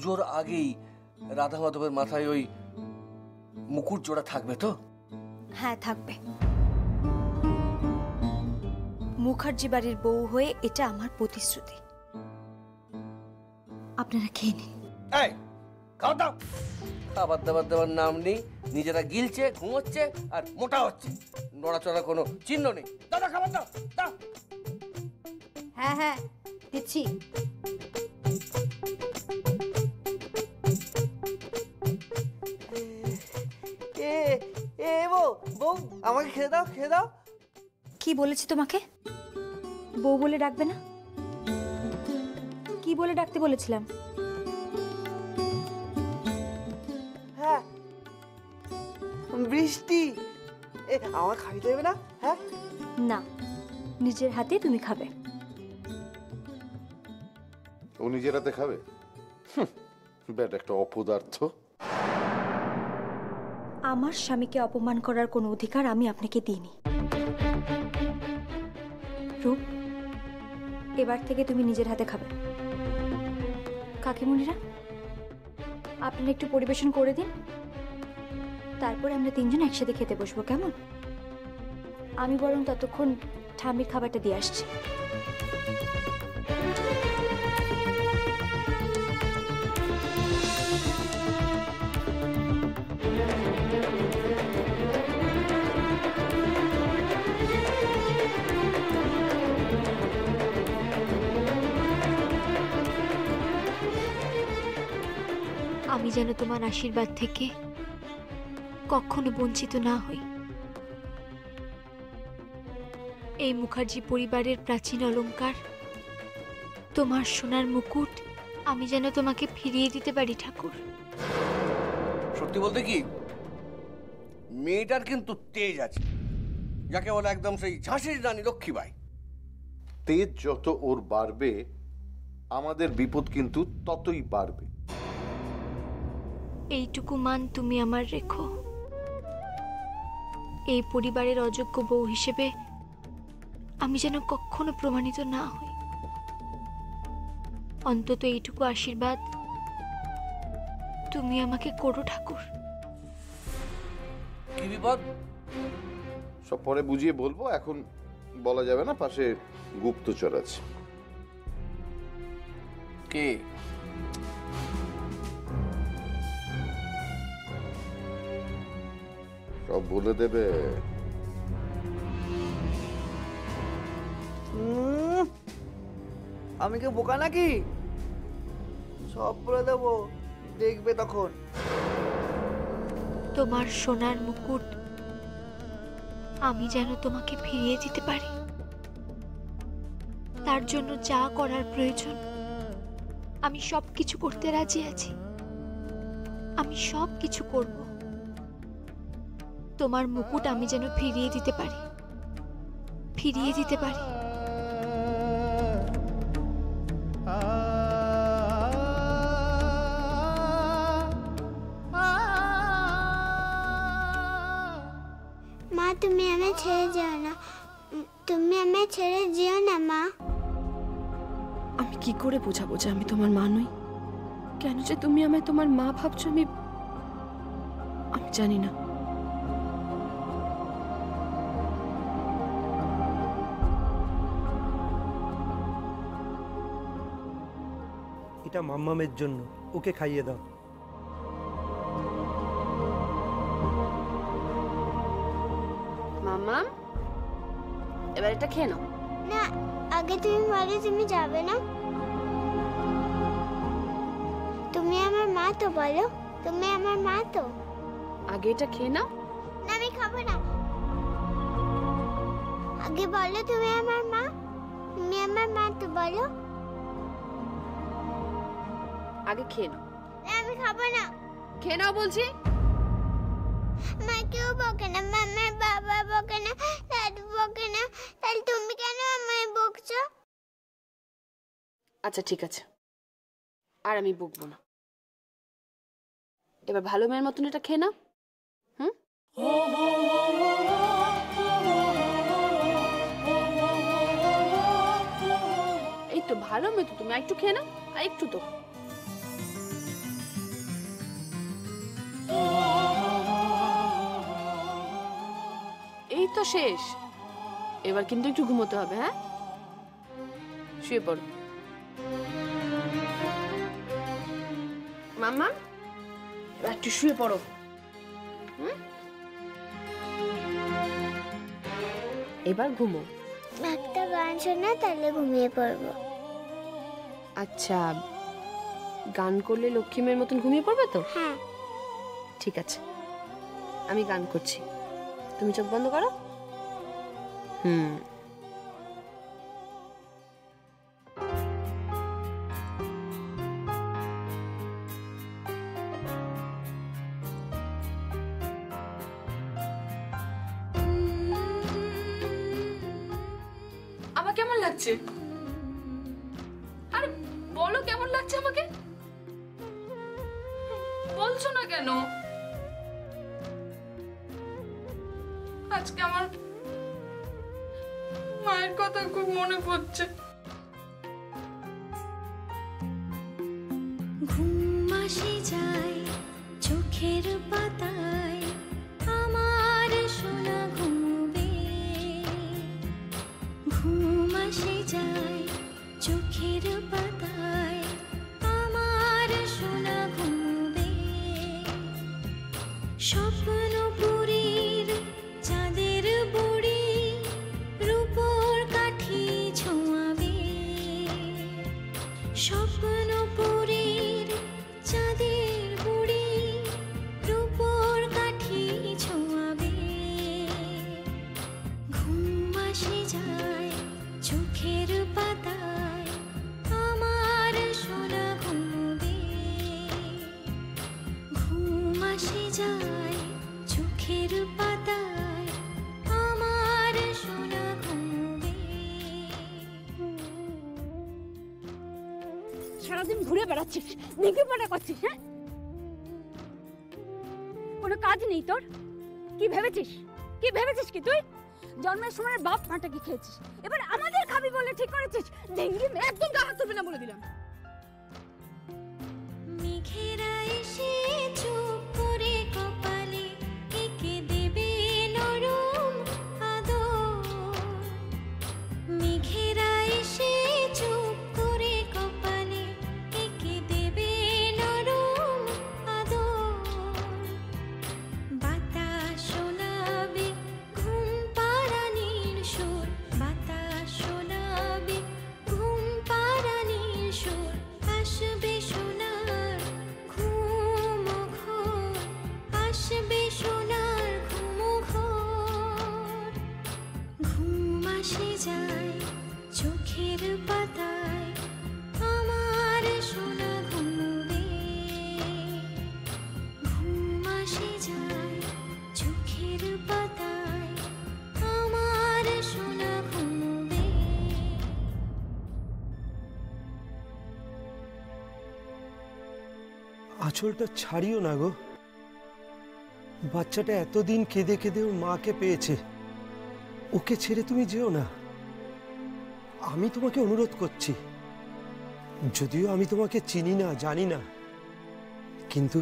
পুজোর আগেই রাধা মাধবের মাথায় ওই মুকুট জোড়া থাকবে তো? হ্যাঁ থাকবে। মুখার্জি বাড়ির বউ হয়ে এটা আমার প্রতিশ্রুতি। আপনারা খেয়ে নিন। এই খাওয়া দাও। খাবার দাবার দেওয়ার নাম নেই, নিজেরা গিলছে, ঘুমোচ্ছে আর মোটা হচ্ছে, নড়াচড়া কোনো চিহ্ন নেই। দাদা খাবার দাও, দাও। হ্যাঁ হ্যাঁ দিচ্ছি। বউ আমাকে খেয়ে দাও, খেয়ে দাও। কি বলেছি তোমাকে? বউ বলে ডাকবে না? কি বলে ডাকতে বলেছিলাম? হ্যাঁ বৃষ্টি। আমার খাইতে দেবে না? হ্যাঁ না, নিজের হাতে তুমি খাবে। ও নিজের হাতে খাবে? ব্যাট একটা অপদার্থ। আমার স্বামীকে অপমান করার কোনো অধিকার আমি আপনাকে দিইনি। রূপ, এবার থেকে তুমি নিজের হাতে খাবে। কাকিমুনিরা, আপনারা একটু পরিবেশন করে দিন, তারপর আমরা তিনজন একসাথে খেতে বসবো, কেমন? আমি বরং ততক্ষণ ঠাম্মির খাবারটা দিয়ে আসছি। আমি যেন তোমার আশীর্বাদ থেকে কখনো বঞ্চিত না হই। এই মুখার্জি পরিবারের প্রাচীন অলংকার, তোমার সোনার মুকুট আমি যেন তোমাকে ফিরিয়ে দিতে পারি ঠাকুর। সত্যি বলতে কি, মেয়েটার কিন্তু তেজ আছে, যাকে বলে একদম সেই ঝাঁসির রানী লক্ষ্মীবাই। তেজ যত ওর বাড়বে, আমাদের বিপদ কিন্তু ততই বাড়বে। এইটুকু মান তুমি আমার রেখো। এই পরিবারের অযোগ্য বউ হিসেবে আমি যেন কখনো প্রমাণিত না হই। অন্তত এইটুকু আশীর্বাদ তুমি আমাকে করো ঠাকুর। কি বিপদ? সব পরে বুঝিয়ে বলবো, এখন বলা যাবে না, পাশে গুপ্তচর আছে। কে? সব বলে দেবে। আমি কি বোকা নাকি? সব বলে দেবো, দেখবে তখন। তোমার সোনার মুকুট আমি যেন তোমাকে ফিরিয়ে দিতে পারি। তার জন্য যা করার প্রয়োজন আমি সবকিছু করতে রাজি আছি। আমি সবকিছু করব। তোমার মুকুট আমি যেন ফিরিয়ে দিতে পারি, ফিরিয়ে দিতে পারি। মা তুমি আমায় ছেড়ে যেও না, তুমি আমায় ছেড়ে যেও না মা। আমি কি করে বোঝাবো যে আমি তোমার মা নই? কেন যে তুমি আমায় তোমার মা ভাবছো আমি জানি না। এটা মাম্মামের জন্য, ওকে খাইয়ে দাও। মাম্মা, এবার এটা খেয়ে নাও। না, আগে তুমি বলে তুমি যাবে না। তুমি আমার মা তো, বলো তুমি আমার মা তো। আগে এটা খেয়ে নাও। না আমি খাবো না। আগে বলো তুমি আমার মা, তুমি আমার মা তো, বলো। আগে খেয়ে নাও। না আমি খাবো না। খেয়ে নাও বলছি। মা কেউ বকে না, মামার বাবা বকে না, দাদু বকে না, তাহলে তুমি কেন আমায় বকছো? আচ্ছা ঠিক আছে, আর আমি বকবো না। এবার ভালো মেয়ের মতন এটা খেয়ে নাও। এই তো ভালো মেয়ে তো তুমি, একটু খেয়ে নাও, আর একটু তো। তো শেষ, এবার কিন্তু একটু ঘুমোতে হবে। হ্যাঁ, শুয়ে পড়ো। মাম্মা, এবার একটু শুয়ে পড়ো। এবার ঘুমো। একটা গান শোনা, তাহলে ঘুমিয়ে পড়বো। আচ্ছা, গান করলে লক্ষ্মী মেয়ের মতন ঘুমিয়ে পড়বে তো? হ্যাঁ। ঠিক আছে, আমি গান করছি, তুমি চোখ বন্ধ করো। আমার কেমন লাগছে? আরে বলো কেমন লাগছে আমাকে, বলছো না কেন? আজকে আমার মায়ের কথা খুব মনে পড়ছে। ঘুম আসে যায় চোখের পাতায়, আমার সোনা ঘুমবে। ঘুম আসে যায় চোখের পাতায়, আমার সোনা ঘুমবে। স্বপ্নপুরীর চাঁদের বুড়ি রূপোর কাঠি ছোঁয়াবে। স্বপ্নপুরীর চাঁদের বুড়ি রূপোর কাঠি ছোঁয়াবে। ঘুম আসে যায় চোখের পাতায়, আমার সোনা ঘুমবে। ঘুম আসে যায় চোখের পাতায়, আমার সোনা ঘুমবে। সারাদিন ঘুরে বেড়াচ্ছিস, নেকি পাটা করছিস। হ্যাঁ, কোনো কাজ নেই তোর? কি ভেবেছিস, কি ভেবেছিস কি তুই? জন্মের সময় বাপ মাটা কি খেয়েছিস, এবার আমাদের খাবি বলে ঠিক করেছিস? ডেঙ্গি একদম গা হাত তুলবি না বলে দিলাম। মেঘেরা এসে চুপ করে কপালে এঁকে দেবে নরম আদর। মেঘেরা এসে চুপ করে কপালে এঁকে দেবে নরম আদর। বাতাস শোনাবে ঘুম পাড়ানির সুর, বাতাস শোনাবে ঘুম পাড়ানির সুর। আসবে সোনার ঘুম ঘোর, আসবে সোনার ঘুম ঘোর। ঘুম আসে যায় চোখের পাতায়, আমার সোনা ঘুমবে। ঘুম আসে যায় চোখের পাতায়, আমার সোনা ঘুমবে। আঁচলটা ছাড়িও না গো। বাচ্চাটা এতদিন কেঁদে কেঁদে ওর মাকে পেয়েছে, ওকে ছেড়ে তুমি যেও না। আমি তোমাকে অনুরোধ করছি, যদিও আমি তোমাকে চিনি না, জানি না, কিন্তু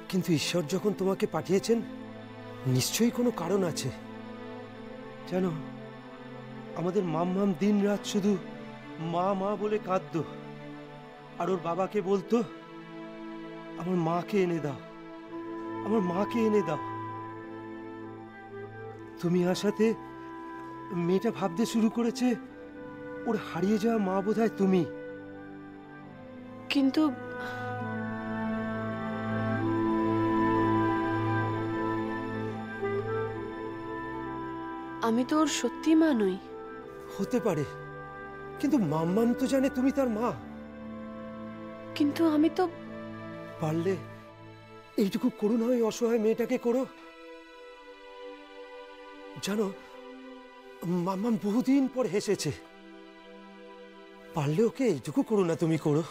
কিন্তু ঈশ্বর যখন তোমাকে পাঠিয়েছেন, নিশ্চয়ই কোনো কারণ আছে। জানো, আমাদের মাম্মাম দিন রাত শুধু মা মা বলে কাঁদতো, আর ওর বাবাকে বলতো, আমার মাকে এনে দাও, আমার মাকে এনে দাও। তুমি আসাতে মেয়েটা ভাবতে শুরু করেছে ওর হারিয়ে যাওয়া মা বোধহয় তুমি। কিন্তু আমি তো ওর সত্যি মা নই। হতে পারে, কিন্তু মাম্মাম তো জানে তুমি তার মা। কিন্তু আমি তো পারলে এইটুকু করুণা ওই অসহায় মেয়েটাকে করো। জানো, মাম্মাম বহুদিন পর হেসেছে, পারলে ওকে এইটুকু করুণা তুমি করো।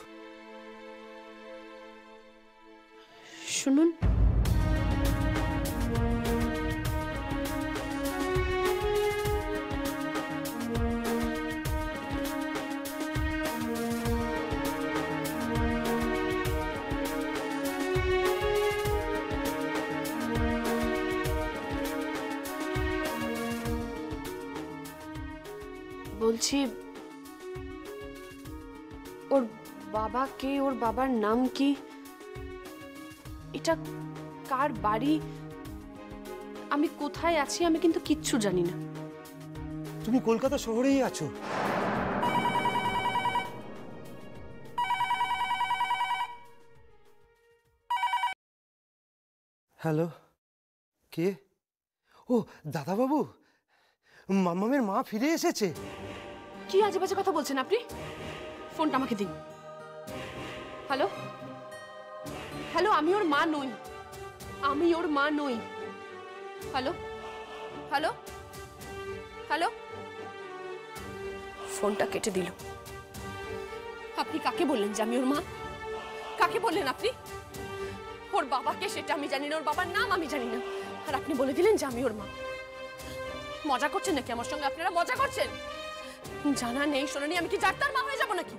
শুনুন, বলছি ওর বাবা কে, ওর বাবার নাম কি, এটা কার বাড়ি, আমি কোথায় আছি আমি কিন্তু কিচ্ছু জানি না। তুমি কলকাতা শহরেই আছো। হ্যালো, কে? ও দাদাবাবু, মামামের মা ফিরে এসেছে। কি আজে বাজে কথা বলছেন আপনি? ফোনটা আমাকে দিন। হ্যালো হ্যালো, আমি ওর মা নই, আমি ওর মা নই। হ্যালো হ্যালো হ্যালো, ফোনটা কেটে দিল। আপনি কাকে বললেন যে আমি ওর মা? কাকে বললেন আপনি? ওর বাবাকে সেটা আমি জানি না, ওর বাবার নাম আমি জানি না, আর আপনি বলে দিলেন যে আমি ওর মা। মজা করছেন নাকি আমার সঙ্গে? আপনারা মজা করছেন? জানা নেই শোনা নেই আমি কি যার মা হয়ে যাবো নাকি?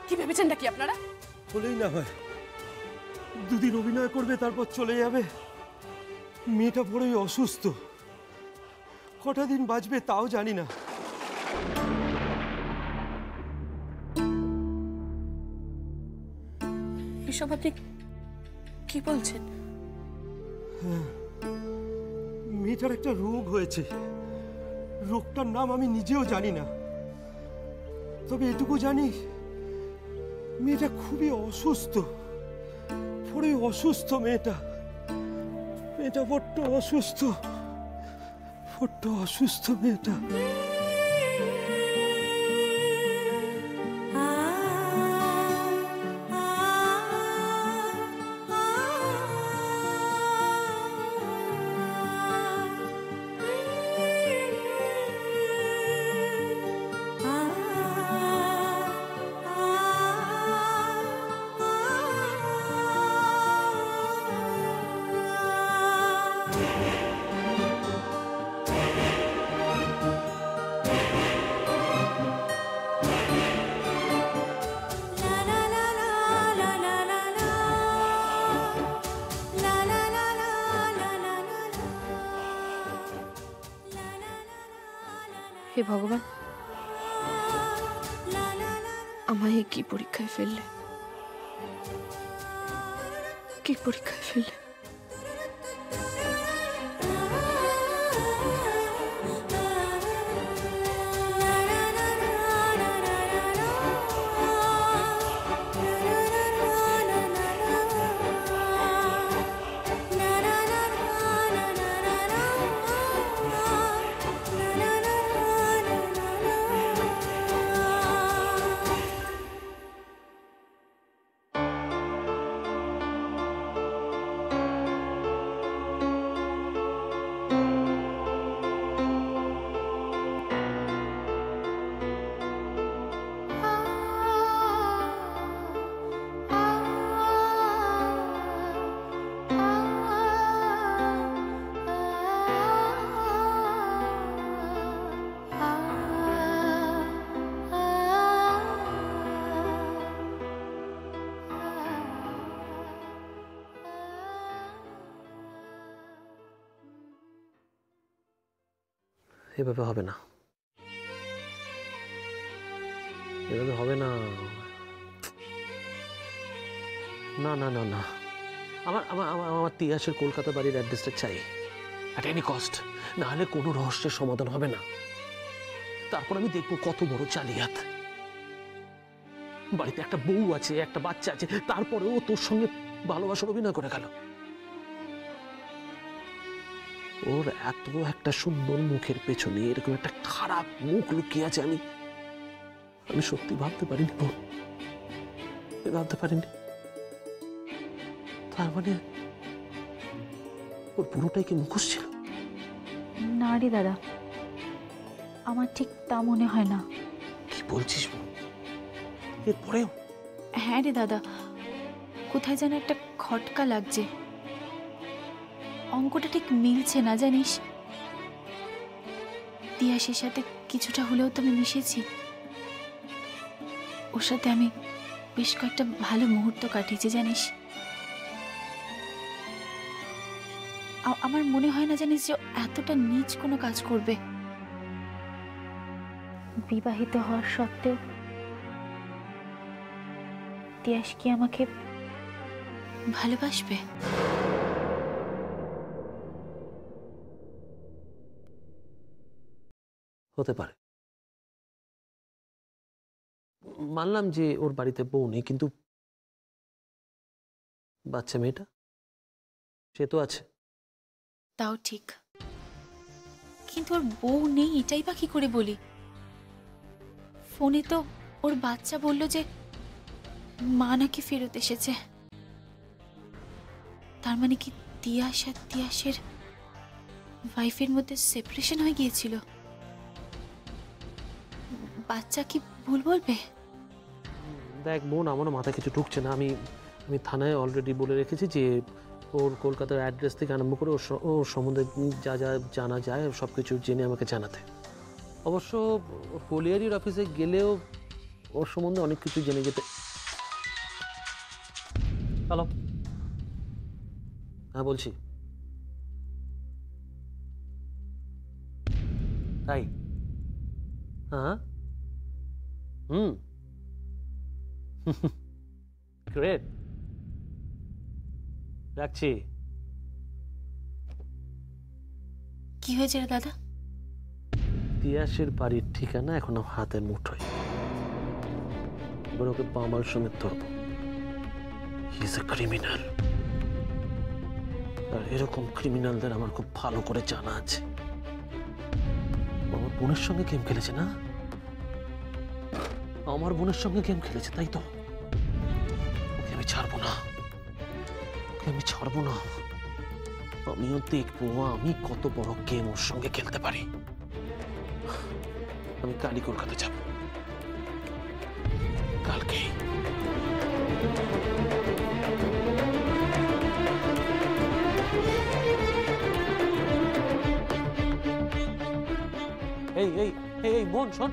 কি ভেবেছেন নাকি আপনারা? বলেই না হয়, দুদিন অভিনয় করবে তারপর চলে যাবে। মেয়েটা বড়ই অসুস্থ, কটা দিন বাঁচবে তাও জানি না। এসব আপনি কি বলছেন? মেয়েটার একটা রোগ হয়েছে, রোগটার নাম আমি নিজেও জানি না, তবে এটুকু জানি মেয়েটা খুবই অসুস্থ, বড়ই অসুস্থ মেয়েটা। মেয়েটা বড্ড অসুস্থ, বড্ড অসুস্থ মেয়েটা। হে ভগবান, আমায় কি পরীক্ষায় ফেললে, কি পরীক্ষায় ফেললে? এভাবে হবে না, এভাবে হবে না, না না না না, আমার আমার আমার তিয়াসের কলকাতা বাড়ির অ্যাড্রেসটা চাই, অ্যাট এনি কস্ট, না হলে কোনো রহস্যের সমাধান হবে না। তারপর আমি দেখবো কত বড় জালিয়াত। বাড়িতে একটা বউ আছে, একটা বাচ্চা আছে, তারপরেও তোর সঙ্গে ভালোবাসার অভিনয় করে গেল। ওর এত একটা সুন্দর মুখের পেছনে এরকম একটা খারাপ মুখ লুকিয়ে আছে, আমি সত্যি ভাবতে পারিনি বোন, ভাবতে পারিনি। তার মানে ওর পুরোটাই কি মুখোশ ছিল? না রে দাদা, আমার ঠিক তা মনে হয় না। কি বলছিস বোন? এরপরেও? হ্যাঁ রে দাদা, কোথায় যেন একটা খটকা লাগছে, অঙ্কটা ঠিক মিলছে না জানিস। তিয়াসের সাথে কিছুটা হলেও তো আমি মিশেছি, ওর সাথে আমি বেশ কয়েকটা ভালো মুহূর্ত কাটিয়েছি জানিস। আমার মনে হয় না জানিস যে এতটা নীচ কোনো কাজ করবে। বিবাহিত হওয়ার সত্ত্বেও তিয়াস কি আমাকে ভালোবাসবে? হতে পারে, মানলাম যে ওর বাড়িতে বউ নেই, কিন্তু বাচ্চা মেয়েটা সে তো আছে। তাও ঠিক, কিন্তু ওর বউ নেই এটাই বা কি করে বলি? ফোনে তো ওর বাচ্চা বলল যে মা নাকি ফেরত এসেছে। তার মানে কি তিয়াস আর তিয়াসের ওয়াইফের মধ্যে সেপারেশন হয়ে গিয়েছিল? বাচ্চা কি ভুল বলবে? দেখ বোন, আমারও মাথায় কিছু ঢুকছে না। আমি থানায় অলরেডি বলে রেখেছি যে ওর কলকাতার অ্যাড্রেস থেকে আরম্ভ করে ওর সম্বন্ধে যা যা জানা যায় সব কিছু জেনে আমাকে জানাতে। অবশ্য কোলিয়ারির অফিসে গেলেও ওর সম্বন্ধে অনেক কিছু জেনে যেতে। হ্যালো, হ্যাঁ বলছি। তাই? হ্যাঁ, গ্রেট, রাখছি। কি হয়েছে রে দাদা? তিয়াসের বাড়ির ঠিকানা এখন হাতের মুঠোয়, এবার ওকে পামাল সমেত ধরব। হি ইজ এ ক্রিমিনাল, আর এরকম ক্রিমিনালদের আমার খুব ভালো করে জানা আছে। আমার বোনের সঙ্গে গেম খেলেছে না? আমার বোনের সঙ্গে গেম খেলেছে, তাই তো? ওকে আমি ছাড়বো না, ওকে আমি ছাড়বো না। আমিও দেখবো আমি কত বড় গেম ওর সঙ্গে খেলতে পারি। আমি কালই কলকাতা যাব, কালকেই। এই এই এই বোন শোন,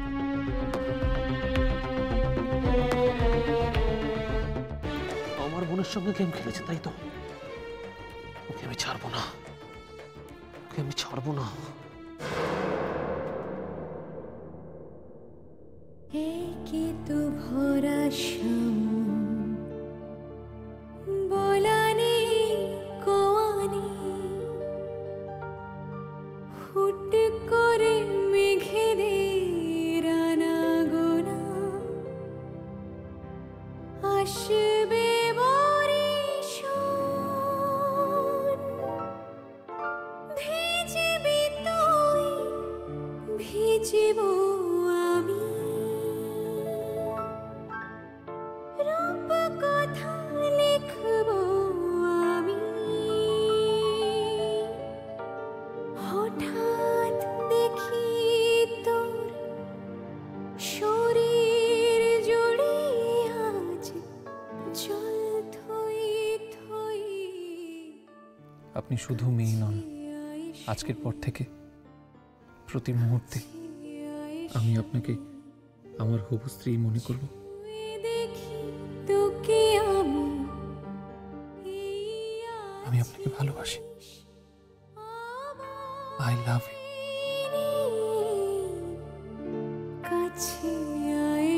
আমার বোনের সঙ্গে গেম খেলেছে, তাই তো? ওকে আমি ছাড়বো না, ওকে আমি ছাড়বো না। কি তো ভরা বলানি কোয়ানি হুট করে মেঘেদের আনাগোনা আসবে বরিশান ভিজবি তুই ভিজব আমি রূপ কথা লিখব আমি হঠাৎ দেখি তোর শরীর জুড়ে আজ জল থই থই। আপনি শুধু মেয়ে নন, আজকের পর থেকে প্রতি মুহূর্তে আমি আপনাকে আমার হবু স্ত্রী মনে করব। আমি আপনাকে ভালোবাসি। I love you. কাছে আয়